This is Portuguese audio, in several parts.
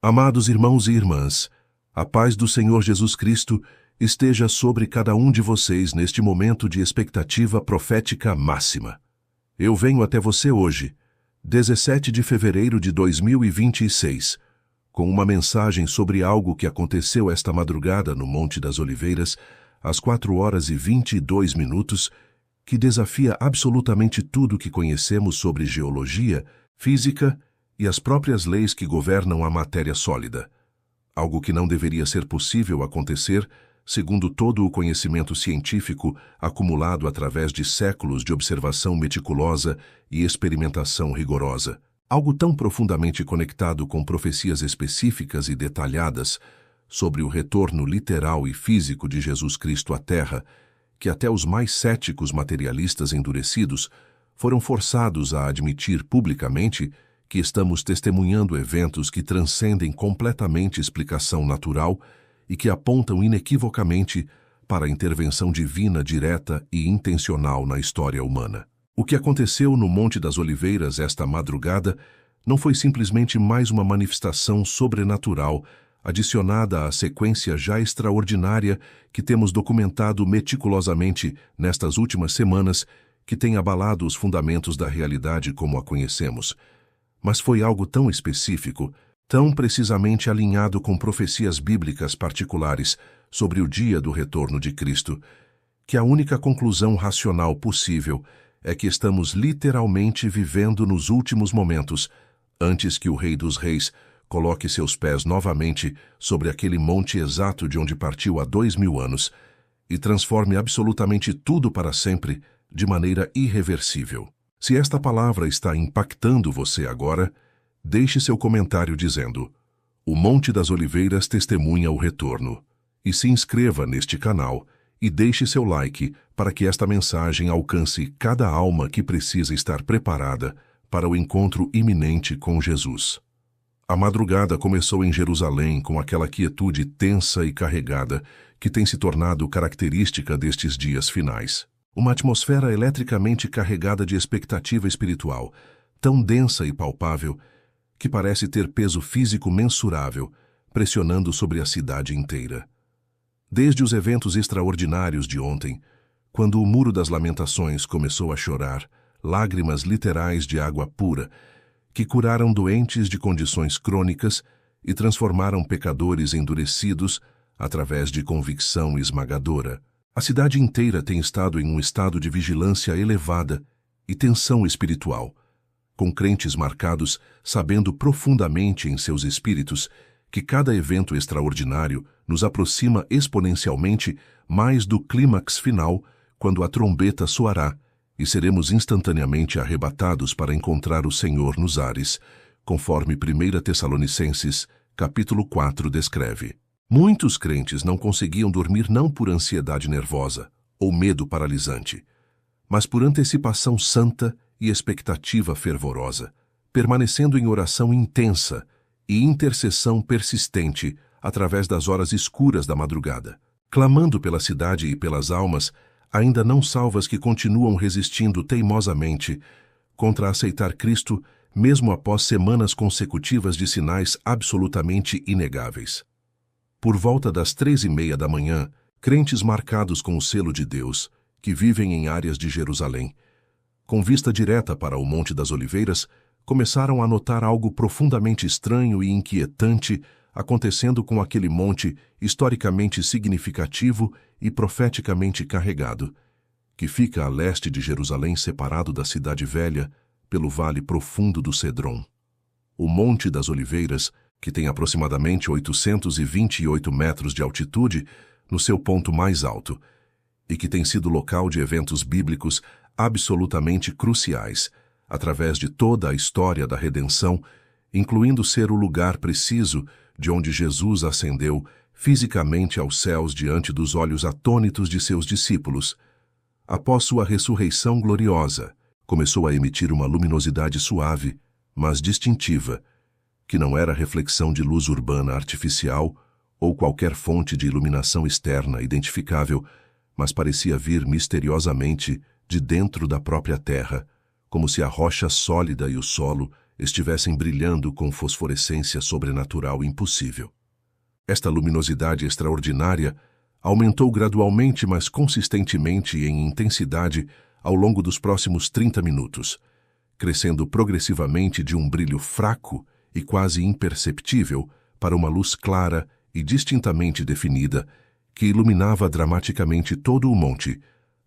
Amados irmãos e irmãs, a paz do Senhor Jesus Cristo esteja sobre cada um de vocês neste momento de expectativa profética máxima. Eu venho até você hoje, 17 de fevereiro de 2026, com uma mensagem sobre algo que aconteceu esta madrugada no Monte das Oliveiras, às 4h22, que desafia absolutamente tudo que conhecemos sobre geologia, física e as próprias leis que governam a matéria sólida. Algo que não deveria ser possível acontecer, segundo todo o conhecimento científico acumulado através de séculos de observação meticulosa e experimentação rigorosa. Algo tão profundamente conectado com profecias específicas e detalhadas sobre o retorno literal e físico de Jesus Cristo à Terra, que até os mais céticos materialistas endurecidos foram forçados a admitir publicamente que estamos testemunhando eventos que transcendem completamente explicação natural e que apontam inequivocamente para a intervenção divina direta e intencional na história humana. O que aconteceu no Monte das Oliveiras esta madrugada não foi simplesmente mais uma manifestação sobrenatural adicionada à sequência já extraordinária que temos documentado meticulosamente nestas últimas semanas, que tem abalado os fundamentos da realidade como a conhecemos. Mas foi algo tão específico, tão precisamente alinhado com profecias bíblicas particulares sobre o dia do retorno de Cristo, que a única conclusão racional possível é que estamos literalmente vivendo nos últimos momentos, antes que o Rei dos Reis coloque seus pés novamente sobre aquele monte exato de onde partiu há 2000 anos e transforme absolutamente tudo para sempre de maneira irreversível. Se esta palavra está impactando você agora, deixe seu comentário dizendo: "O Monte das Oliveiras testemunha o retorno", e se inscreva neste canal e deixe seu like para que esta mensagem alcance cada alma que precisa estar preparada para o encontro iminente com Jesus. A madrugada começou em Jerusalém com aquela quietude tensa e carregada que tem se tornado característica destes dias finais. Uma atmosfera eletricamente carregada de expectativa espiritual, tão densa e palpável, que parece ter peso físico mensurável, pressionando sobre a cidade inteira. Desde os eventos extraordinários de ontem, quando o Muro das Lamentações começou a chorar, lágrimas literais de água pura, que curaram doentes de condições crônicas e transformaram pecadores endurecidos através de convicção esmagadora. A cidade inteira tem estado em um estado de vigilância elevada e tensão espiritual, com crentes marcados sabendo profundamente em seus espíritos que cada evento extraordinário nos aproxima exponencialmente mais do clímax final, quando a trombeta soará e seremos instantaneamente arrebatados para encontrar o Senhor nos ares, conforme 1 Tessalonicenses, capítulo 4 descreve. Muitos crentes não conseguiam dormir não por ansiedade nervosa ou medo paralisante, mas por antecipação santa e expectativa fervorosa, permanecendo em oração intensa e intercessão persistente através das horas escuras da madrugada, clamando pela cidade e pelas almas ainda não salvas que continuam resistindo teimosamente contra aceitar Cristo mesmo após semanas consecutivas de sinais absolutamente inegáveis. Por volta das 3h30 da manhã, crentes marcados com o selo de Deus, que vivem em áreas de Jerusalém, com vista direta para o Monte das Oliveiras, começaram a notar algo profundamente estranho e inquietante acontecendo com aquele monte historicamente significativo e profeticamente carregado, que fica a leste de Jerusalém, separado da Cidade Velha pelo vale profundo do Cedron. O Monte das Oliveiras, que tem aproximadamente 828 metros de altitude no seu ponto mais alto, e que tem sido local de eventos bíblicos absolutamente cruciais, através de toda a história da redenção, incluindo ser o lugar preciso de onde Jesus ascendeu fisicamente aos céus diante dos olhos atônitos de seus discípulos. Após sua ressurreição gloriosa, começou a emitir uma luminosidade suave, mas distintiva, que não era reflexão de luz urbana artificial ou qualquer fonte de iluminação externa identificável, mas parecia vir misteriosamente de dentro da própria terra, como se a rocha sólida e o solo estivessem brilhando com fosforescência sobrenatural impossível. Esta luminosidade extraordinária aumentou gradualmente, mas consistentemente em intensidade ao longo dos próximos 30 minutos, crescendo progressivamente de um brilho fraco e quase imperceptível para uma luz clara e distintamente definida que iluminava dramaticamente todo o monte,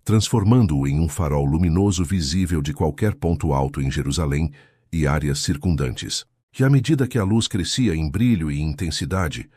transformando-o em um farol luminoso visível de qualquer ponto alto em Jerusalém e áreas circundantes. E à medida que a luz crescia em brilho e intensidade,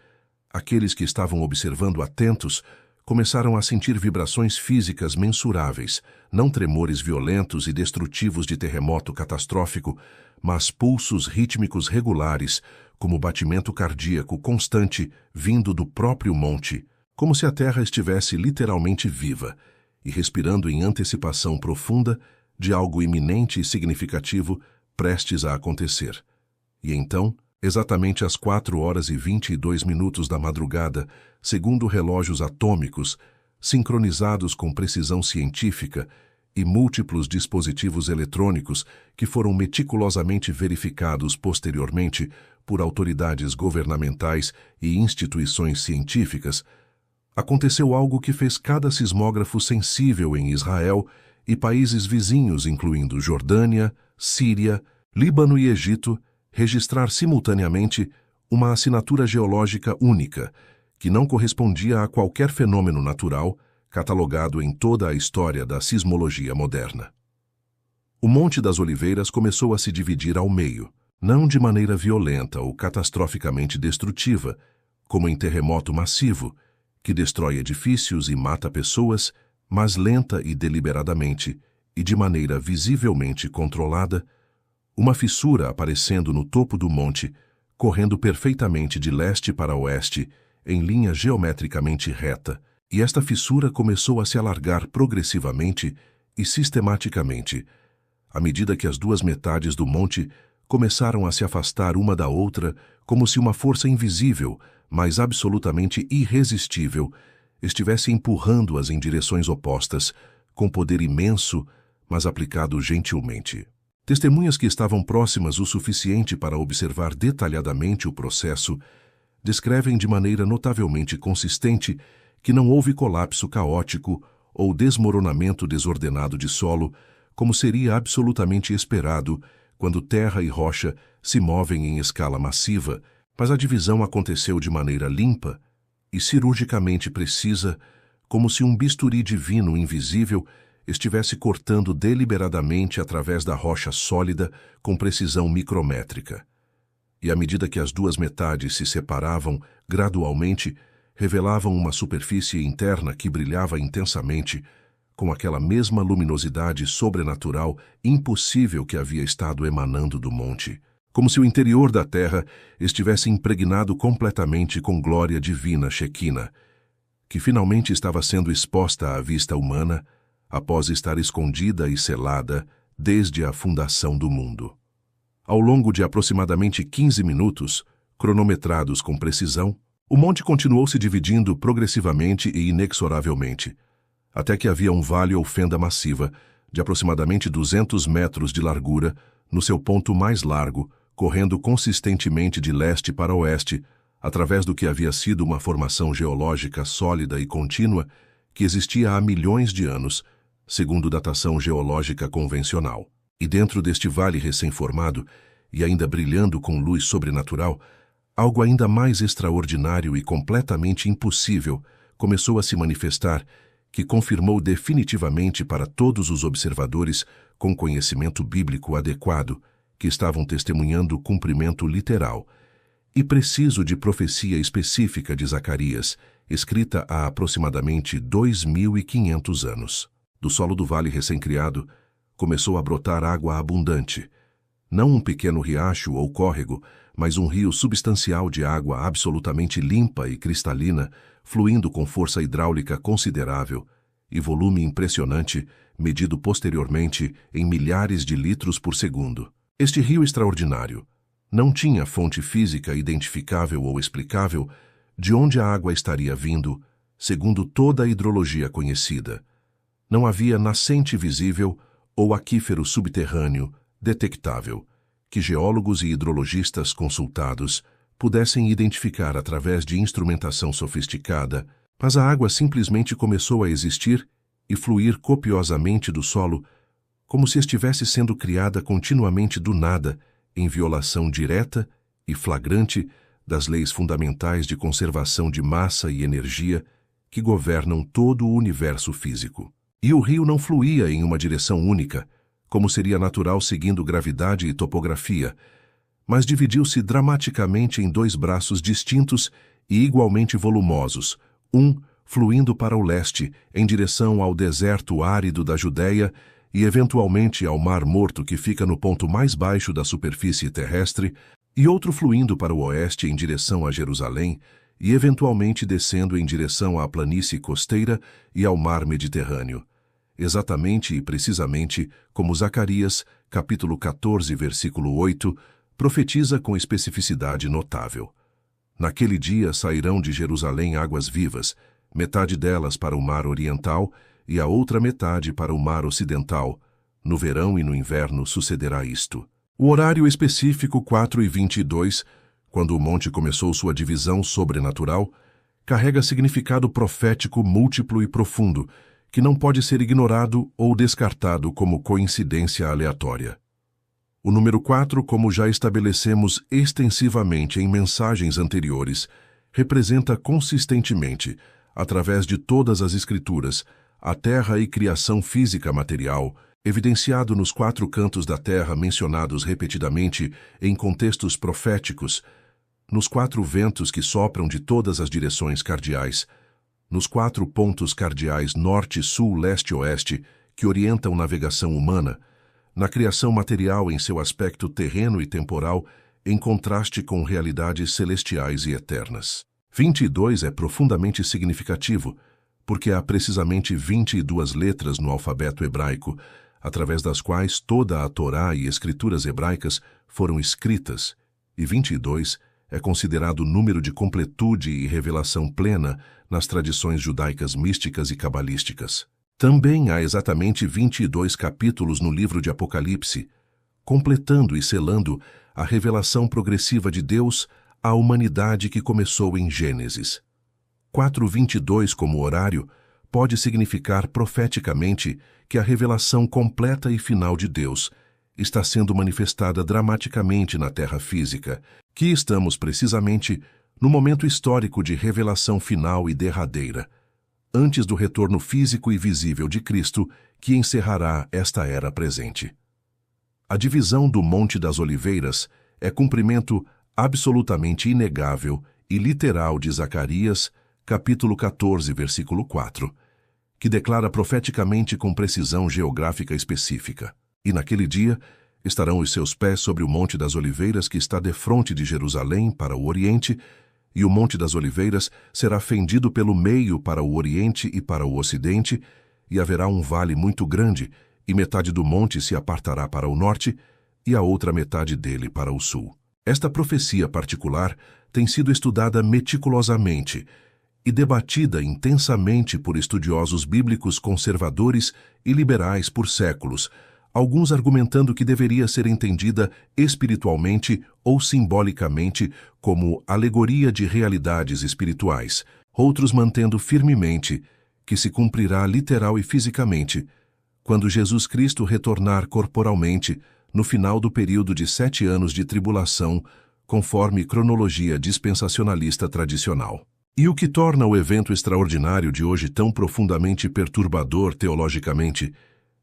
aqueles que estavam observando atentos começaram a sentir vibrações físicas mensuráveis, não tremores violentos e destrutivos de terremoto catastrófico, mas pulsos rítmicos regulares, como batimento cardíaco constante vindo do próprio monte, como se a terra estivesse literalmente viva e respirando em antecipação profunda de algo iminente e significativo prestes a acontecer. E então, exatamente às 4h22 da madrugada, segundo relógios atômicos, sincronizados com precisão científica e múltiplos dispositivos eletrônicos que foram meticulosamente verificados posteriormente por autoridades governamentais e instituições científicas, aconteceu algo que fez cada sismógrafo sensível em Israel e países vizinhos, incluindo Jordânia, Síria, Líbano e Egito, registrar simultaneamente uma assinatura geológica única, que não correspondia a qualquer fenômeno natural catalogado em toda a história da sismologia moderna. O Monte das Oliveiras começou a se dividir ao meio, não de maneira violenta ou catastroficamente destrutiva, como em terremoto massivo, que destrói edifícios e mata pessoas, mas lenta e deliberadamente, e de maneira visivelmente controlada, uma fissura aparecendo no topo do monte, correndo perfeitamente de leste para oeste, em linha geometricamente reta, e esta fissura começou a se alargar progressivamente e sistematicamente, à medida que as duas metades do monte começaram a se afastar uma da outra, como se uma força invisível, mas absolutamente irresistível, estivesse empurrando-as em direções opostas, com poder imenso, mas aplicado gentilmente. Testemunhas que estavam próximas o suficiente para observar detalhadamente o processo descrevem de maneira notavelmente consistente que não houve colapso caótico ou desmoronamento desordenado de solo, como seria absolutamente esperado quando terra e rocha se movem em escala massiva, mas a divisão aconteceu de maneira limpa e cirurgicamente precisa, como se um bisturi divino invisível estivesse cortando deliberadamente através da rocha sólida com precisão micrométrica. E à medida que as duas metades se separavam gradualmente, revelavam uma superfície interna que brilhava intensamente, com aquela mesma luminosidade sobrenatural impossível que havia estado emanando do monte, como se o interior da terra estivesse impregnado completamente com glória divina Shekinah, que finalmente estava sendo exposta à vista humana após estar escondida e selada desde a fundação do mundo. Ao longo de aproximadamente 15 minutos, cronometrados com precisão, o monte continuou se dividindo progressivamente e inexoravelmente, até que havia um vale ou fenda massiva, de aproximadamente 200 metros de largura, no seu ponto mais largo, correndo consistentemente de leste para oeste, através do que havia sido uma formação geológica sólida e contínua que existia há milhões de anos, segundo datação geológica convencional. E dentro deste vale recém-formado, e ainda brilhando com luz sobrenatural, algo ainda mais extraordinário e completamente impossível começou a se manifestar, que confirmou definitivamente para todos os observadores com conhecimento bíblico adequado que estavam testemunhando o cumprimento literal e preciso de profecia específica de Zacarias, escrita há aproximadamente 2.500 anos. Do solo do vale recém-criado, começou a brotar água abundante. Não um pequeno riacho ou córrego, mas um rio substancial de água absolutamente limpa e cristalina, fluindo com força hidráulica considerável e volume impressionante, medido posteriormente em milhares de litros por segundo. Este rio extraordinário não tinha fonte física identificável ou explicável de onde a água estaria vindo, segundo toda a hidrologia conhecida. Não havia nascente visível ou aquífero subterrâneo detectável que geólogos e hidrologistas consultados pudessem identificar através de instrumentação sofisticada, mas a água simplesmente começou a existir e fluir copiosamente do solo, como se estivesse sendo criada continuamente do nada, em violação direta e flagrante das leis fundamentais de conservação de massa e energia que governam todo o universo físico. E o rio não fluía em uma direção única, como seria natural seguindo gravidade e topografia, mas dividiu-se dramaticamente em dois braços distintos e igualmente volumosos, um fluindo para o leste, em direção ao deserto árido da Judéia e eventualmente ao Mar Morto que fica no ponto mais baixo da superfície terrestre, e outro fluindo para o oeste em direção a Jerusalém e eventualmente descendo em direção à planície costeira e ao mar Mediterrâneo. Exatamente e precisamente como Zacarias, capítulo 14, versículo 8, profetiza com especificidade notável. Naquele dia sairão de Jerusalém águas vivas, metade delas para o mar oriental e a outra metade para o mar ocidental. No verão e no inverno sucederá isto. O horário específico 4:22, quando o monte começou sua divisão sobrenatural, carrega significado profético múltiplo e profundo, que não pode ser ignorado ou descartado como coincidência aleatória. O número 4, como já estabelecemos extensivamente em mensagens anteriores, representa consistentemente, através de todas as Escrituras, a terra e criação física material, evidenciado nos 4 cantos da terra mencionados repetidamente em contextos proféticos, nos 4 ventos que sopram de todas as direções cardeais, nos 4 pontos cardeais norte, sul, leste e oeste que orientam navegação humana, na criação material em seu aspecto terreno e temporal, em contraste com realidades celestiais e eternas. 22 é profundamente significativo, porque há precisamente 22 letras no alfabeto hebraico, através das quais toda a Torá e escrituras hebraicas foram escritas, e 22 é considerado número de completude e revelação plena nas tradições judaicas místicas e cabalísticas. Também há exatamente 22 capítulos no livro de Apocalipse, completando e selando a revelação progressiva de Deus à humanidade que começou em Gênesis. 4:22 como horário pode significar profeticamente que a revelação completa e final de Deus está sendo manifestada dramaticamente na terra física, que estamos precisamente no momento histórico de revelação final e derradeira, antes do retorno físico e visível de Cristo, que encerrará esta era presente. A divisão do Monte das Oliveiras é cumprimento absolutamente inegável e literal de Zacarias, capítulo 14, versículo 4, que declara profeticamente com precisão geográfica específica. E naquele dia estarão os seus pés sobre o Monte das Oliveiras que está defronte de Jerusalém para o oriente, e o Monte das Oliveiras será fendido pelo meio para o oriente e para o ocidente, e haverá um vale muito grande, e metade do monte se apartará para o norte, e a outra metade dele para o sul. Esta profecia particular tem sido estudada meticulosamente e debatida intensamente por estudiosos bíblicos conservadores e liberais por séculos, alguns argumentando que deveria ser entendida espiritualmente ou simbolicamente como alegoria de realidades espirituais, outros mantendo firmemente que se cumprirá literal e fisicamente quando Jesus Cristo retornar corporalmente no final do período de 7 anos de tribulação, conforme cronologia dispensacionalista tradicional. E o que torna o evento extraordinário de hoje tão profundamente perturbador teologicamente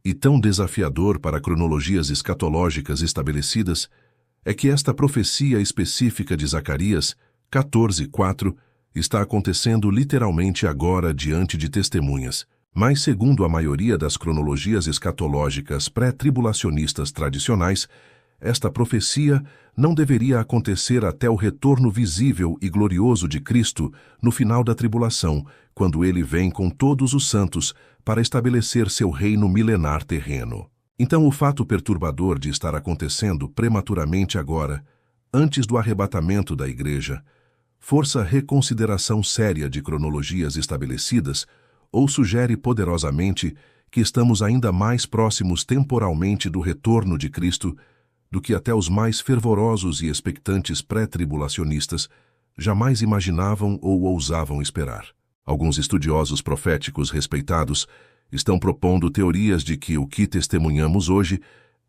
e tão desafiador para cronologias escatológicas estabelecidas é que esta profecia específica de Zacarias 14:4 está acontecendo literalmente agora diante de testemunhas, mas segundo a maioria das cronologias escatológicas pré-tribulacionistas tradicionais, esta profecia não deveria acontecer até o retorno visível e glorioso de Cristo no final da tribulação, quando ele vem com todos os santos para estabelecer seu reino milenar terreno. Então o fato perturbador de estar acontecendo prematuramente agora, antes do arrebatamento da Igreja, força reconsideração séria de cronologias estabelecidas ou sugere poderosamente que estamos ainda mais próximos temporalmente do retorno de Cristo do que até os mais fervorosos e expectantes pré-tribulacionistas jamais imaginavam ou ousavam esperar. Alguns estudiosos proféticos respeitados estão propondo teorias de que o que testemunhamos hoje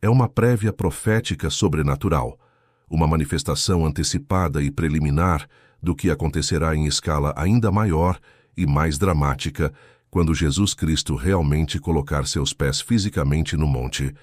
é uma prévia profética sobrenatural, uma manifestação antecipada e preliminar do que acontecerá em escala ainda maior e mais dramática quando Jesus Cristo realmente colocar seus pés fisicamente no monte,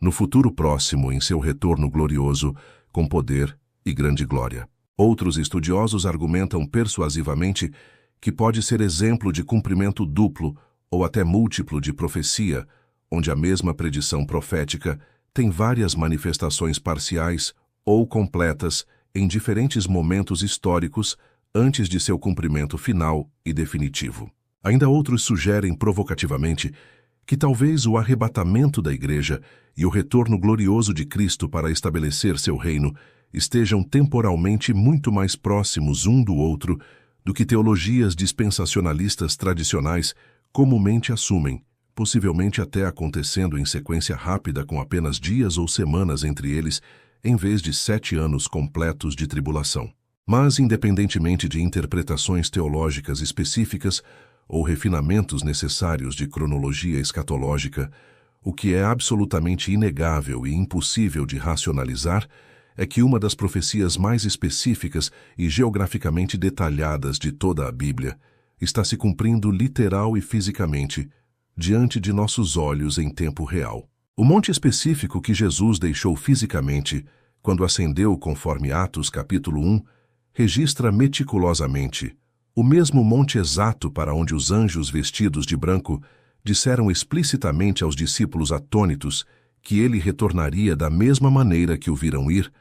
no futuro próximo em seu retorno glorioso, com poder e grande glória. Outros estudiosos argumentam persuasivamente que pode ser exemplo de cumprimento duplo ou até múltiplo de profecia, onde a mesma predição profética tem várias manifestações parciais ou completas em diferentes momentos históricos antes de seu cumprimento final e definitivo. Ainda outros sugerem provocativamente que talvez o arrebatamento da Igreja e o retorno glorioso de Cristo para estabelecer seu reino estejam temporalmente muito mais próximos um do outro do que teologias dispensacionalistas tradicionais comumente assumem, possivelmente até acontecendo em sequência rápida com apenas dias ou semanas entre eles, em vez de 7 anos completos de tribulação. Mas, independentemente de interpretações teológicas específicas ou refinamentos necessários de cronologia escatológica, o que é absolutamente inegável e impossível de racionalizar é que uma das profecias mais específicas e geograficamente detalhadas de toda a Bíblia está se cumprindo literal e fisicamente diante de nossos olhos em tempo real. O monte específico que Jesus deixou fisicamente quando ascendeu conforme Atos capítulo 1 registra meticulosamente o mesmo monte exato para onde os anjos vestidos de branco disseram explicitamente aos discípulos atônitos que ele retornaria da mesma maneira que o viram ir.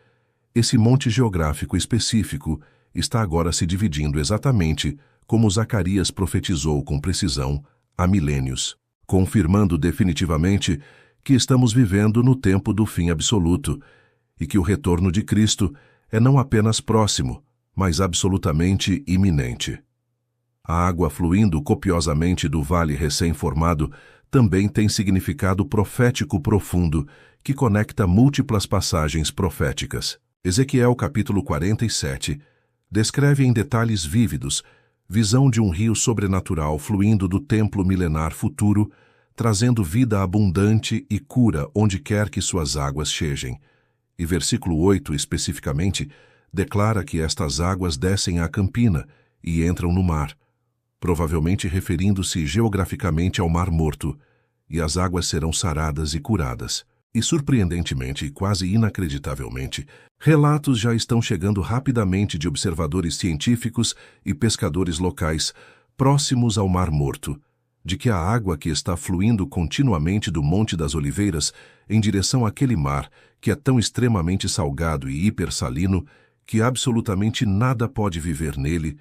Esse monte geográfico específico está agora se dividindo exatamente como Zacarias profetizou com precisão há milênios, confirmando definitivamente que estamos vivendo no tempo do fim absoluto e que o retorno de Cristo é não apenas próximo, mas absolutamente iminente. A água fluindo copiosamente do vale recém-formado também tem significado profético profundo que conecta múltiplas passagens proféticas. Ezequiel capítulo 47 descreve em detalhes vívidos visão de um rio sobrenatural fluindo do templo milenar futuro, trazendo vida abundante e cura onde quer que suas águas cheguem. E versículo 8, especificamente, declara que estas águas descem à campina e entram no mar, provavelmente referindo-se geograficamente ao Mar Morto, e as águas serão saradas e curadas. E, surpreendentemente e quase inacreditavelmente, relatos já estão chegando rapidamente de observadores científicos e pescadores locais próximos ao Mar Morto, de que a água que está fluindo continuamente do Monte das Oliveiras em direção àquele mar, que é tão extremamente salgado e hipersalino que absolutamente nada pode viver nele,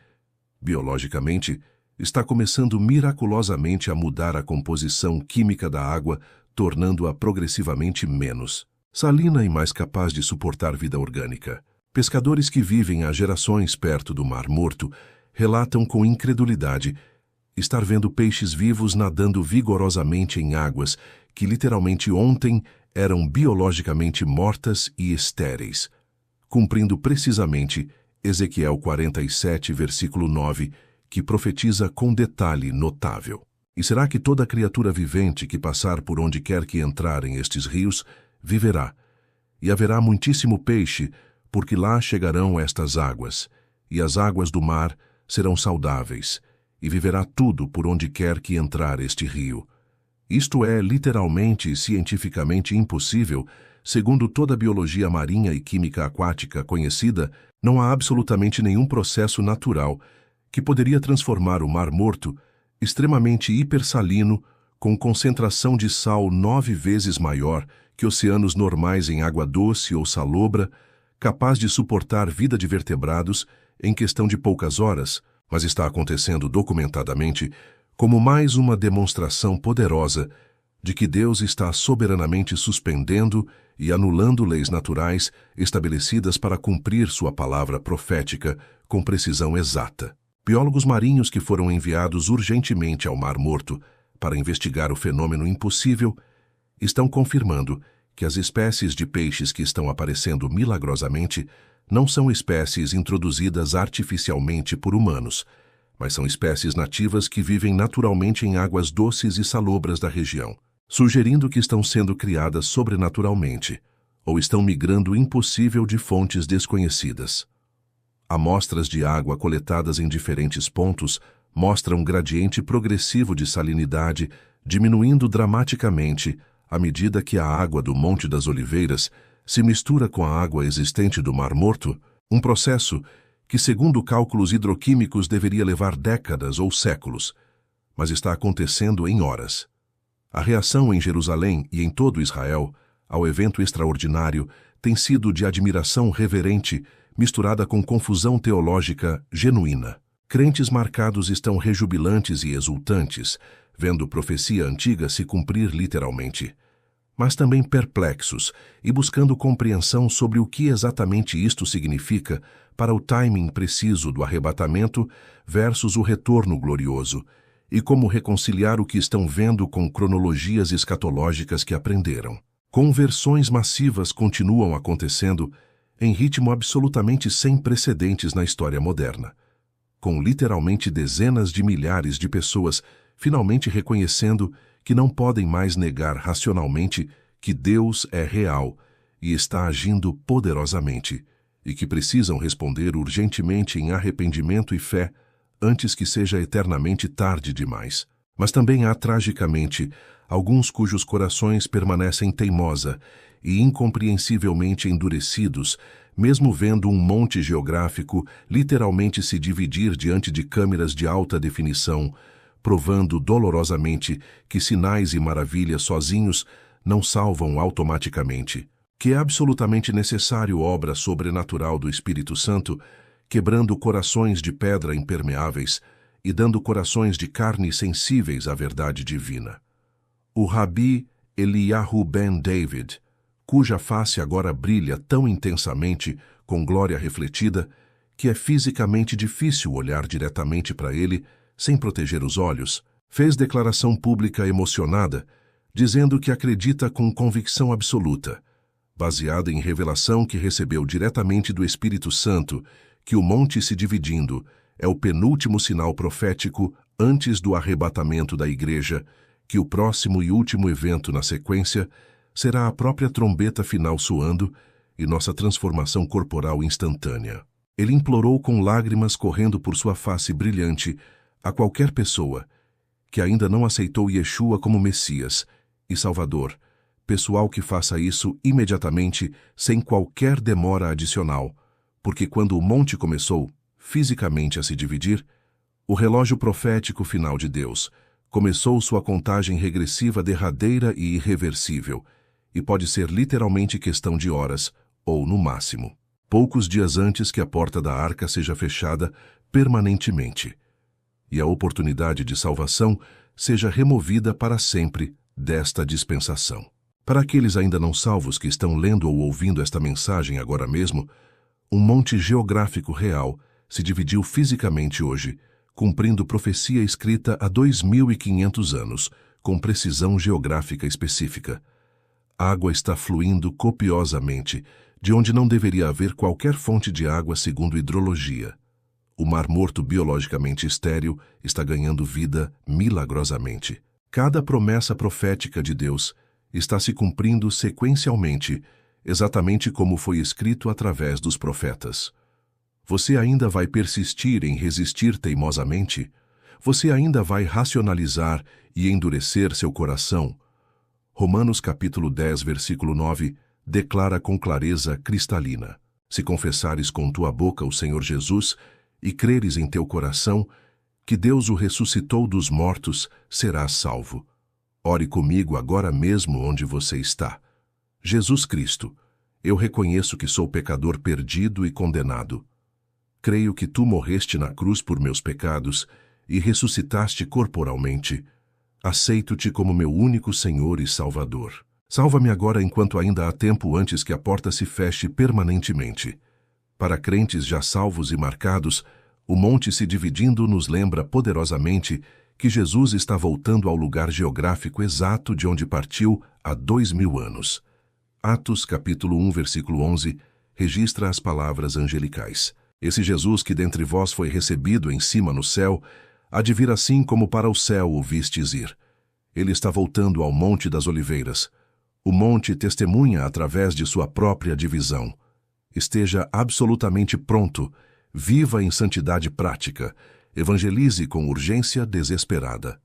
biologicamente, está começando miraculosamente a mudar a composição química da água, tornando-a progressivamente menos salina e mais capaz de suportar vida orgânica. Pescadores que vivem há gerações perto do Mar Morto relatam com incredulidade estar vendo peixes vivos nadando vigorosamente em águas que literalmente ontem eram biologicamente mortas e estéreis, cumprindo precisamente Ezequiel 47, versículo 9, que profetiza com detalhe notável. E será que toda criatura vivente que passar por onde quer que entrarem estes rios viverá? E haverá muitíssimo peixe, porque lá chegarão estas águas, e as águas do mar serão saudáveis, e viverá tudo por onde quer que entrar este rio. Isto é literalmente e cientificamente impossível, segundo toda a biologia marinha e química aquática conhecida, não há absolutamente nenhum processo natural que poderia transformar o Mar Morto, extremamente hipersalino, com concentração de sal 9 vezes maior que oceanos normais em água doce ou salobra, capaz de suportar vida de vertebrados em questão de poucas horas, mas está acontecendo documentadamente como mais uma demonstração poderosa de que Deus está soberanamente suspendendo e anulando leis naturais estabelecidas para cumprir sua palavra profética com precisão exata. Biólogos marinhos que foram enviados urgentemente ao Mar Morto para investigar o fenômeno impossível estão confirmando que as espécies de peixes que estão aparecendo milagrosamente não são espécies introduzidas artificialmente por humanos, mas são espécies nativas que vivem naturalmente em águas doces e salobras da região, sugerindo que estão sendo criadas sobrenaturalmente, ou estão migrando impossível de fontes desconhecidas. Amostras de água coletadas em diferentes pontos mostram um gradiente progressivo de salinidade, diminuindo dramaticamente à medida que a água do Monte das Oliveiras se mistura com a água existente do Mar Morto, um processo que, segundo cálculos hidroquímicos, deveria levar décadas ou séculos, mas está acontecendo em horas. A reação em Jerusalém e em todo Israel ao evento extraordinário tem sido de admiração reverente, misturada com confusão teológica genuína. Crentes marcados estão rejubilantes e exultantes, vendo profecia antiga se cumprir literalmente, mas também perplexos e buscando compreensão sobre o que exatamente isto significa para o timing preciso do arrebatamento versus o retorno glorioso, e como reconciliar o que estão vendo com cronologias escatológicas que aprenderam. Conversões massivas continuam acontecendo em ritmo absolutamente sem precedentes na história moderna, com literalmente dezenas de milhares de pessoas finalmente reconhecendo que não podem mais negar racionalmente que Deus é real e está agindo poderosamente, e que precisam responder urgentemente em arrependimento e fé antes que seja eternamente tarde demais. Mas também há, tragicamente, alguns cujos corações permanecem teimosa e incompreensivelmente endurecidos, mesmo vendo um monte geográfico literalmente se dividir diante de câmeras de alta definição, provando dolorosamente que sinais e maravilhas sozinhos não salvam automaticamente, que é absolutamente necessário obra sobrenatural do Espírito Santo, quebrando corações de pedra impermeáveis e dando corações de carne sensíveis à verdade divina. O Rabi Eliyahu ben David, cuja face agora brilha tão intensamente com glória refletida que é fisicamente difícil olhar diretamente para ele sem proteger os olhos, fez declaração pública emocionada, dizendo que acredita com convicção absoluta, baseada em revelação que recebeu diretamente do Espírito Santo, que o monte se dividindo é o penúltimo sinal profético antes do arrebatamento da igreja, que o próximo e último evento na sequência será a própria trombeta final soando e nossa transformação corporal instantânea. Ele implorou com lágrimas correndo por sua face brilhante a qualquer pessoa que ainda não aceitou Yeshua como Messias e Salvador, pessoal que faça isso imediatamente, sem qualquer demora adicional, porque quando o monte começou fisicamente a se dividir, o relógio profético final de Deus começou sua contagem regressiva derradeira e irreversível, e pode ser literalmente questão de horas, ou no máximo, poucos dias antes que a porta da arca seja fechada permanentemente, e a oportunidade de salvação seja removida para sempre desta dispensação. Para aqueles ainda não salvos que estão lendo ou ouvindo esta mensagem agora mesmo, um monte geográfico real se dividiu fisicamente hoje, cumprindo profecia escrita há 2.500 anos, com precisão geográfica específica. Água está fluindo copiosamente, de onde não deveria haver qualquer fonte de água segundo hidrologia. O Mar Morto biologicamente estéril está ganhando vida milagrosamente. Cada promessa profética de Deus está se cumprindo sequencialmente, exatamente como foi escrito através dos profetas. Você ainda vai persistir em resistir teimosamente? Você ainda vai racionalizar e endurecer seu coração? Romanos capítulo 10, versículo 9, declara com clareza cristalina: se confessares com tua boca o Senhor Jesus e creres em teu coração que Deus o ressuscitou dos mortos, serás salvo. Ore comigo agora mesmo onde você está. Jesus Cristo, eu reconheço que sou pecador perdido e condenado. Creio que tu morreste na cruz por meus pecados e ressuscitaste corporalmente. Aceito-te como meu único Senhor e Salvador. Salva-me agora enquanto ainda há tempo antes que a porta se feche permanentemente. Para crentes já salvos e marcados, o monte se dividindo nos lembra poderosamente que Jesus está voltando ao lugar geográfico exato de onde partiu há 2000 anos. Atos, capítulo 1, versículo 11, registra as palavras angelicais. Esse Jesus que dentre vós foi recebido em cima no céu, há de vir assim como para o céu o vistes ir. Ele está voltando ao Monte das Oliveiras. O monte testemunha através de sua própria divisão. Esteja absolutamente pronto, viva em santidade prática, evangelize com urgência desesperada.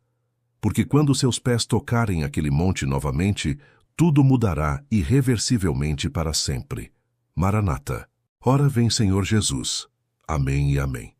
Porque quando seus pés tocarem aquele monte novamente, tudo mudará irreversivelmente para sempre. Maranata. Ora vem Senhor Jesus. Amém e amém.